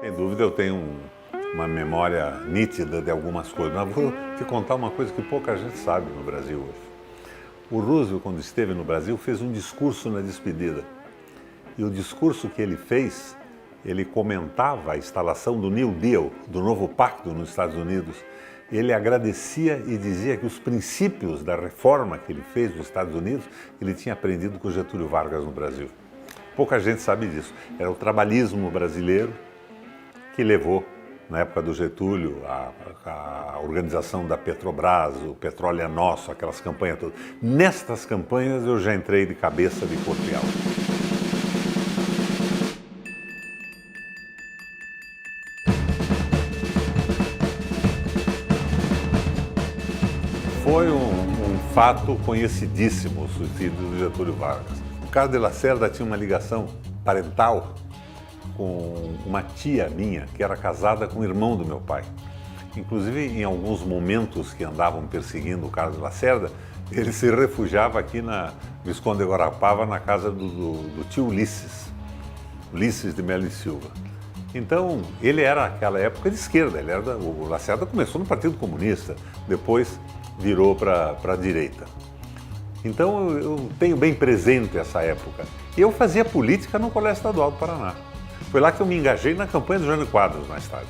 Sem dúvida eu tenho uma memória nítida de algumas coisas, mas vou te contar uma coisa que pouca gente sabe no Brasil hoje. O Roosevelt, quando esteve no Brasil, fez um discurso na despedida. E o discurso que ele fez, ele comentava a instalação do New Deal, do novo pacto nos Estados Unidos. Ele agradecia e dizia que os princípios da reforma que ele fez nos Estados Unidos, ele tinha aprendido com Getúlio Vargas no Brasil. Pouca gente sabe disso. Era o trabalhismo brasileiro que levou, na época do Getúlio, a organização da Petrobras, o petróleo é nosso, aquelas campanhas todas. Nestas campanhas eu já entrei de cabeça de corpo e alma. Foi um fato conhecidíssimo o suicídio do Getúlio Vargas. O Carlos de Lacerda tinha uma ligação parental com uma tia minha, que era casada com o irmão do meu pai. Inclusive, em alguns momentos que andavam perseguindo o Carlos de Lacerda, ele se refugiava aqui na Visconde de Guarapava, na casa do tio Ulisses de Melo e Silva. Então, ele era, naquela época, de esquerda. O Lacerda começou no Partido Comunista, depois virou para a direita. Então, eu tenho bem presente essa época. E eu fazia política no Colégio Estadual do Paraná. Foi lá que eu me engajei na campanha do Jânio Quadros, mais tarde.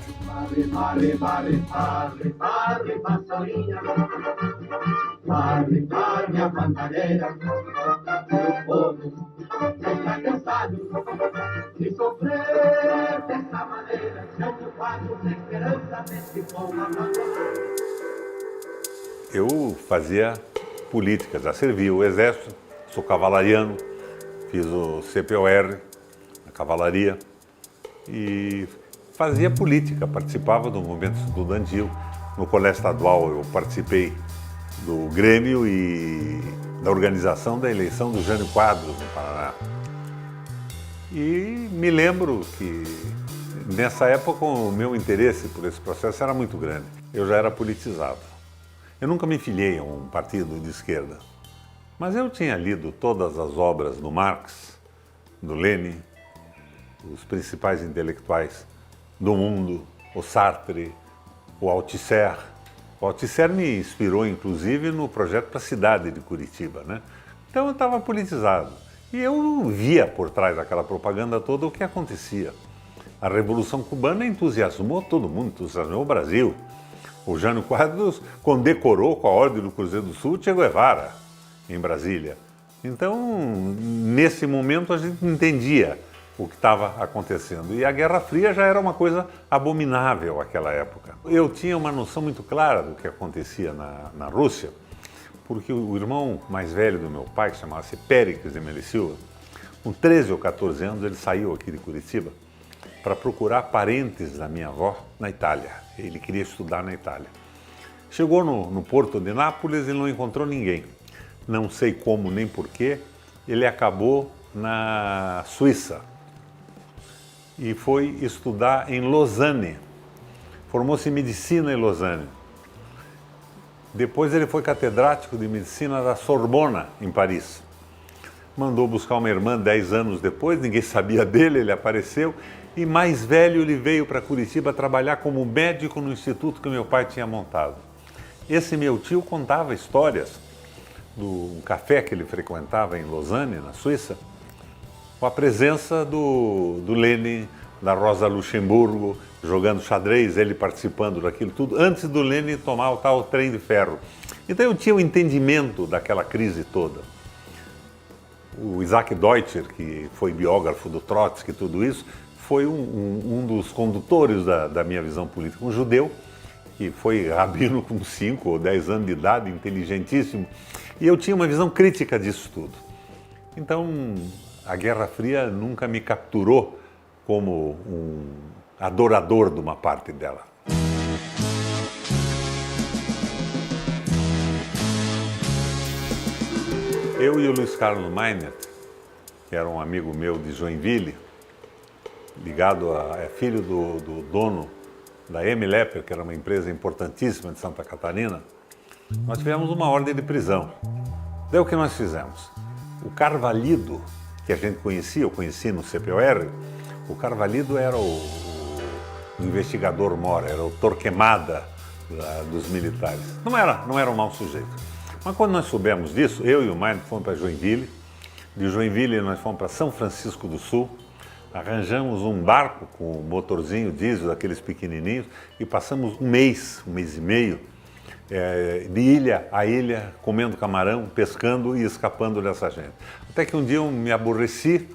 Vassourinha, a pantaneira, meu povo está cansado de sofrer dessa maneira. Jânio Quadros, esperança desse povo abandonado. Eu fazia política, já servi o Exército, sou cavalariano, fiz o CPOR, a cavalaria, e fazia política, participava do movimento estudantil. No Colégio Estadual eu participei do Grêmio e da organização da eleição do Jânio Quadros no Paraná. E me lembro que nessa época o meu interesse por esse processo era muito grande. Eu já era politizado. Eu nunca me filiei a um partido de esquerda, mas eu tinha lido todas as obras do Marx, do Lenin, os principais intelectuais do mundo, o Sartre, o Althusser. O Althusser me inspirou, inclusive, no projeto para a cidade de Curitiba, né? Então eu estava politizado e eu via por trás daquela propaganda toda o que acontecia. A Revolução Cubana entusiasmou todo mundo, entusiasmou o Brasil. O Jânio Quadros condecorou com a Ordem do Cruzeiro do Sul Che Guevara, em Brasília. Então, nesse momento, a gente entendia o que estava acontecendo. E a Guerra Fria já era uma coisa abominável naquela época. Eu tinha uma noção muito clara do que acontecia na Rússia, porque o irmão mais velho do meu pai, que chamava-se Péricles de Melo e Silva, com 13 ou 14 anos, ele saiu aqui de Curitiba para procurar parentes da minha avó na Itália. Ele queria estudar na Itália. Chegou no porto de Nápoles e não encontrou ninguém. Não sei como nem porquê, ele acabou na Suíça e foi estudar em Lausanne. Formou-se em medicina em Lausanne. Depois ele foi catedrático de medicina da Sorbona, em Paris. Mandou buscar uma irmã 10 anos depois, ninguém sabia dele, ele apareceu. E mais velho, ele veio para Curitiba trabalhar como médico no instituto que meu pai tinha montado. Esse meu tio contava histórias do café que ele frequentava em Lausanne, na Suíça, com a presença do Lenin, da Rosa Luxemburgo, jogando xadrez, ele participando daquilo tudo, antes do Lenin tomar o tal trem de ferro. Então eu tinha o entendimento daquela crise toda. O Isaac Deutscher, que foi biógrafo do Trotsky e tudo isso, foi um dos condutores da minha visão política, um judeu, que foi rabino com 5 ou 10 anos de idade, inteligentíssimo, e eu tinha uma visão crítica disso tudo. Então, a Guerra Fria nunca me capturou como um adorador de uma parte dela. Eu e o Luiz Carlos Meinert, que era um amigo meu de Joinville, é filho do dono da M. Lepper, que era uma empresa importantíssima de Santa Catarina, nós tivemos uma ordem de prisão. Daí o que nós fizemos? O Carvalhido, que a gente conhecia, eu conheci no CPOR, o Carvalhido era o investigador mora, era o Torquemada dos militares. Não era um mau sujeito. Mas quando nós soubemos disso, eu e o Maine fomos para Joinville, de Joinville nós fomos para São Francisco do Sul, arranjamos um barco com um motorzinho diesel, daqueles pequenininhos, e passamos um mês e meio, de ilha a ilha, comendo camarão, pescando e escapando dessa gente. Até que um dia eu me aborreci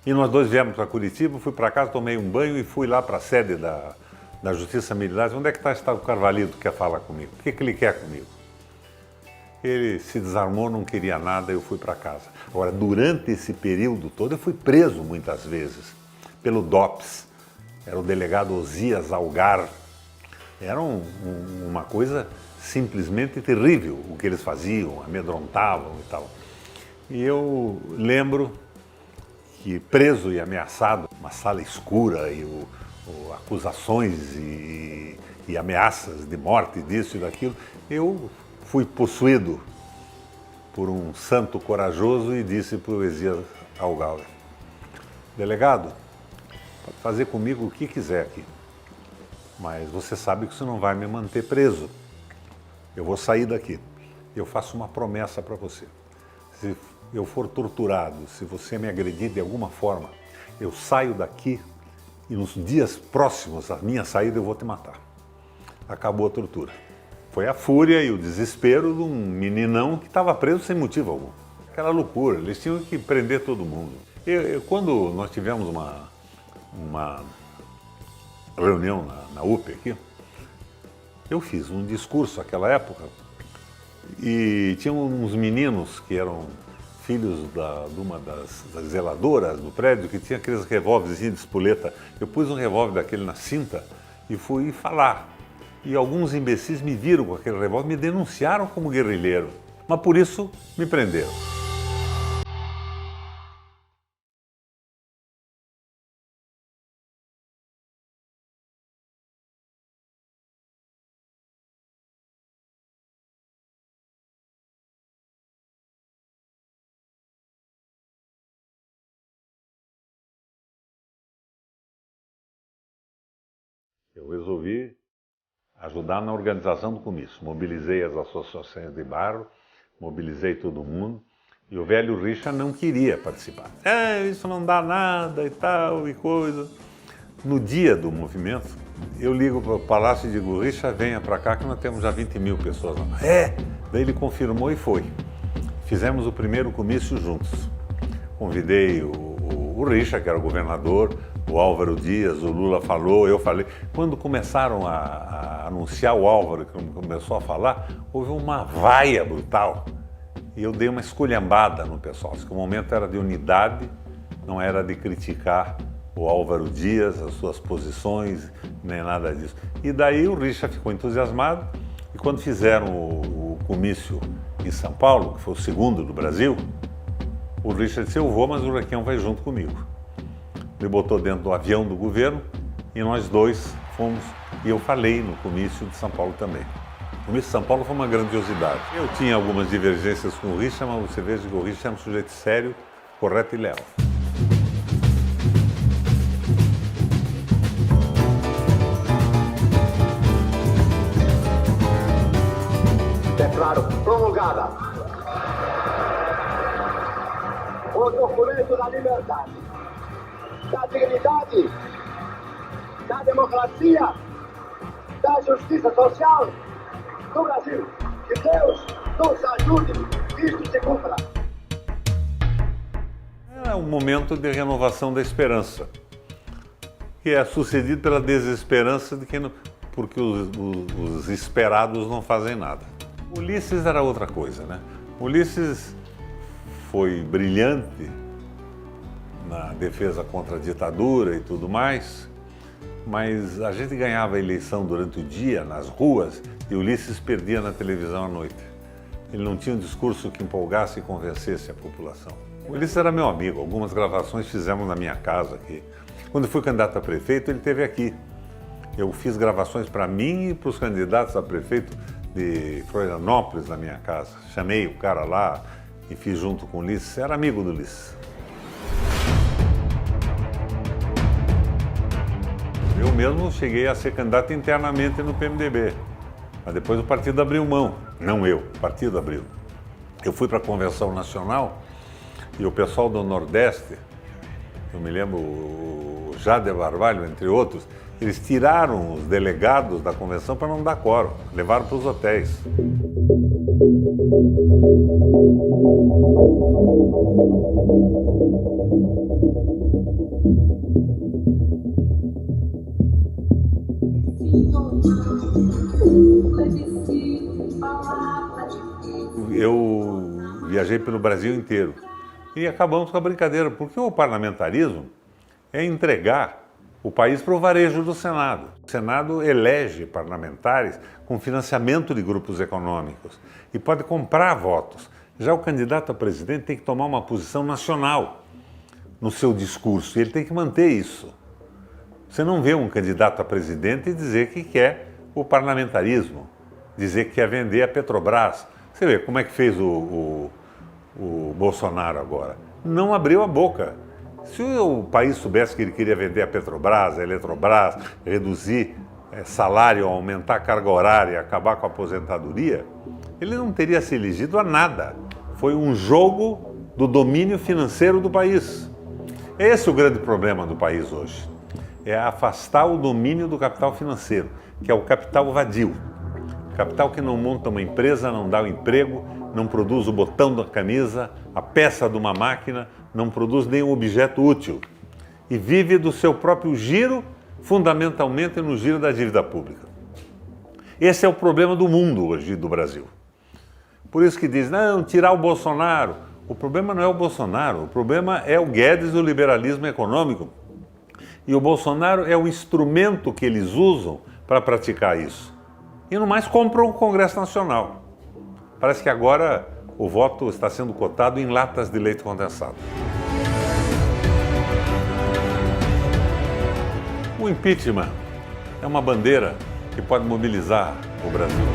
e nós dois viemos para Curitiba, fui para casa, tomei um banho e fui lá para a sede da Justiça Militar. Onde é que está o Carvalhido que quer falar comigo? O que ele quer comigo? Ele se desarmou, não queria nada, eu fui para casa. Agora, durante esse período todo, eu fui preso muitas vezes pelo DOPS. Era o delegado Osias Algar. Era uma coisa simplesmente terrível o que eles faziam, amedrontavam e tal. E eu lembro que preso e ameaçado, uma sala escura e acusações e ameaças de morte, disso e daquilo, eu fui possuído por um santo corajoso e disse para o Osias Algar: delegado, pode fazer comigo o que quiser aqui, mas você sabe que isso não vai me manter preso. Eu vou sair daqui. Eu faço uma promessa para você. Se eu for torturado, se você me agredir de alguma forma, eu saio daqui e nos dias próximos à minha saída eu vou te matar. Acabou a tortura. Foi a fúria e o desespero de um meninão que estava preso sem motivo algum. Aquela loucura, eles tinham que prender todo mundo. Quando nós tivemos uma reunião na UP aqui, eu fiz um discurso naquela época e tinha uns meninos que eram filhos de uma das zeladoras do prédio que tinha aqueles revólveres de espoleta. Eu pus um revólver daquele na cinta e fui falar. E alguns imbecis me viram com aquele revólver, me denunciaram como guerrilheiro. Mas por isso me prenderam. Eu resolvi ajudar na organização do comício. Mobilizei as associações de bairro, mobilizei todo mundo, e o velho Richa não queria participar. Isso não dá nada e tal e coisa. No dia do movimento, eu ligo para o palácio e digo: Richa, venha para cá que nós temos já 20 mil pessoas lá. Daí ele confirmou e foi. Fizemos o primeiro comício juntos. Convidei o Richa, que era o governador, o Álvaro Dias, o Lula falou, eu falei. Quando começaram a anunciar o Álvaro, que começou a falar, houve uma vaia brutal. E eu dei uma esculhambada no pessoal. Porque o momento era de unidade, não era de criticar o Álvaro Dias, as suas posições, nem nada disso. E daí o Richa ficou entusiasmado, e quando fizeram o comício em São Paulo, que foi o segundo do Brasil, o Richa disse: eu vou, mas o Requião vai junto comigo. Me botou dentro do avião do governo e nós dois fomos, e eu falei no comício de São Paulo também. O comício de São Paulo foi uma grandiosidade. Eu tinha algumas divergências com o Richa, mas você veja que o Richa é um sujeito sério, correto e leal. Declaro promulgada o documento da liberdade, da dignidade, da democracia, da justiça social do Brasil. Que Deus nos ajude que isto se cumpra. É um momento de renovação da esperança, que é sucedido pela desesperança de quem não, porque os esperados não fazem nada. Ulisses era outra coisa, né? Ulisses foi brilhante na defesa contra a ditadura e tudo mais, mas a gente ganhava a eleição durante o dia, nas ruas, e Ulisses perdia na televisão à noite. Ele não tinha um discurso que empolgasse e convencesse a população. O Ulisses era meu amigo, algumas gravações fizemos na minha casa aqui. Quando eu fui candidato a prefeito, ele esteve aqui. Eu fiz gravações para mim e para os candidatos a prefeito de Florianópolis na minha casa. Chamei o cara lá, e fiz junto com o Ulisses, era amigo do Ulisses. Eu mesmo cheguei a ser candidato internamente no PMDB, mas depois o partido abriu mão, não eu, o partido abriu. Eu fui para a Convenção Nacional e o pessoal do Nordeste, eu me lembro, o Jader Barbalho, entre outros, eles tiraram os delegados da convenção para não dar quórum, levaram para os hotéis. Eu viajei pelo Brasil inteiro e acabamos com a brincadeira, porque o parlamentarismo é entregar o país para o varejo do Senado. O Senado elege parlamentares com financiamento de grupos econômicos e pode comprar votos. Já o candidato a presidente tem que tomar uma posição nacional no seu discurso e ele tem que manter isso. Você não vê um candidato a presidente dizer que quer o parlamentarismo, dizer que quer vender a Petrobras. Você vê como é que fez o Bolsonaro agora. Não abriu a boca. Se o país soubesse que ele queria vender a Petrobras, a Eletrobras, reduzir salário, aumentar a carga horária, acabar com a aposentadoria, ele não teria se elegido a nada. Foi um jogo do domínio financeiro do país. Esse é o grande problema do país hoje. É afastar o domínio do capital financeiro, que é o capital vadio. Capital que não monta uma empresa, não dá o emprego, não produz o botão da camisa, a peça de uma máquina, não produz nenhum objeto útil e vive do seu próprio giro, fundamentalmente no giro da dívida pública. Esse é o problema do mundo hoje, do Brasil. Por isso que diz, não, tirar o Bolsonaro. O problema não é o Bolsonaro, o problema é o Guedes e o liberalismo econômico. E o Bolsonaro é o instrumento que eles usam para praticar isso. E no mais compram o Congresso Nacional. Parece que agora o voto está sendo cotado em latas de leite condensado. O impeachment é uma bandeira que pode mobilizar o Brasil.